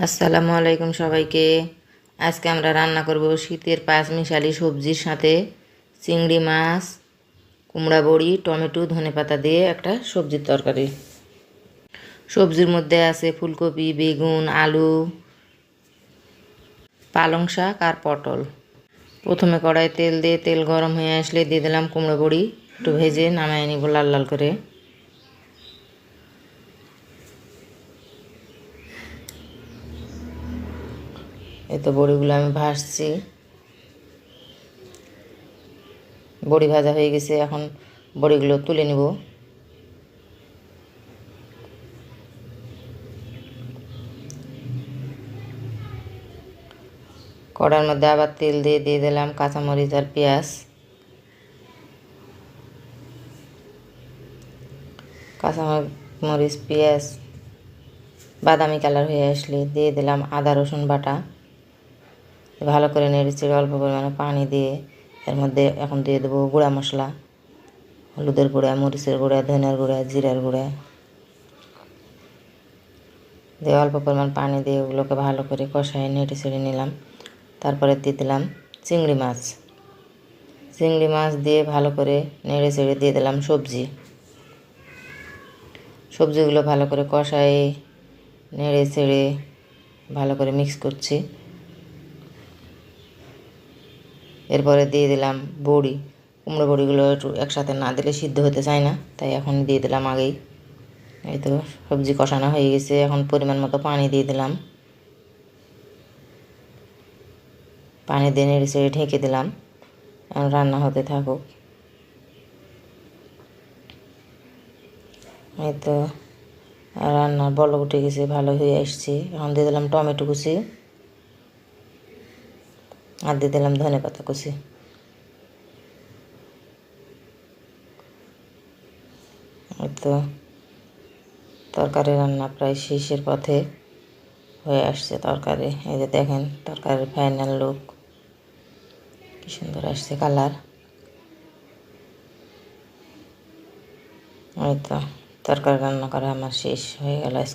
আসসালামু আলাইকুম সবাইকে। আজকে আমরা রান্না করব শীতের পাঁচমিশালি সবজির সাথে চিংড়ি মাছ, কুমড়া বড়ি, টমেটো, ধনেপাতা দিয়ে একটা সবজির তরকারি। সবজির মধ্যে আছে ফুলকপি, বেগুন, আলু, পালং শাক আর পটল। প্রথমে কড়াই তেল দিয়ে তেল গরম হয়ে আসলে দিয়ে দিলাম কুমড়ো বড়ি, একটু ভেজে নামায় নিব লাল লাল করে। এই তো বড়িগুলো আমি ভাজছি, বড়ি ভাজা হয়ে গেছে। এখন বড়িগুলো তুলে নিব। কড়ার মধ্যে আবার তেল দিয়ে দিয়ে দিলাম কাঁচামরিচ আর পেঁয়াজ। কাঁচামরিচ পেঁয়াজ বাদামি কালার হয়ে আসলে দিয়ে দিলাম আদা রসুন বাটা। ভালো করে নেড়েচেড়ে অল্প পরিমাণে পানি দিয়ে এর মধ্যে এখন দিয়ে দেবো গুঁড়া মশলা, হলুদের গুঁড়া, মরিচের গুঁড়া, ধনিয়ার গুঁড়া, জিরার গুঁড়া দিয়ে অল্প পরিমাণ পানি দিয়ে ওগুলোকে ভালো করে কষায় নেড়েচেড়ে নিলাম। তারপরে দিয়ে দিলাম চিংড়ি মাছ। চিংড়ি মাছ দিয়ে ভালো করে নেড়েচেড়ে দিয়ে দিলাম সবজিগুলো ভালো করে কষায় নেড়েচেড়ে ভালো করে মিক্স করছি। এরপরে দিয়ে দিলাম বড়ি। কুমড়ো বড়িগুলো একটু একসাথে না দিলে সিদ্ধ হতে চায় না, তাই এখন দিয়ে দিলাম আগেই। এই তো সবজি কষানো হয়ে গেছে, এখন পরিমাণ মতো পানি দিয়ে দিলাম। পানি দিয়ে নেড়ে ঢেকে দিলাম, এখন রান্না হতে থাকুক। এই তো রান্নার বলক উঠে গেছে, ভালো হয়ে আসছে। এখন দিয়ে দিলাম টমেটো কুচি আর দিয়ে দিলাম ধনেপাতা কুচি। এই তো তরকারি রান্না প্রায় শেষের পথে হয়ে আসছে তরকারি। এই যে দেখেন তরকারির ফাইনাল লুক, কি সুন্দর আসছে কালার। এই তো তরকারি রান্না করা আমার শেষ হয়ে গেল আজকে।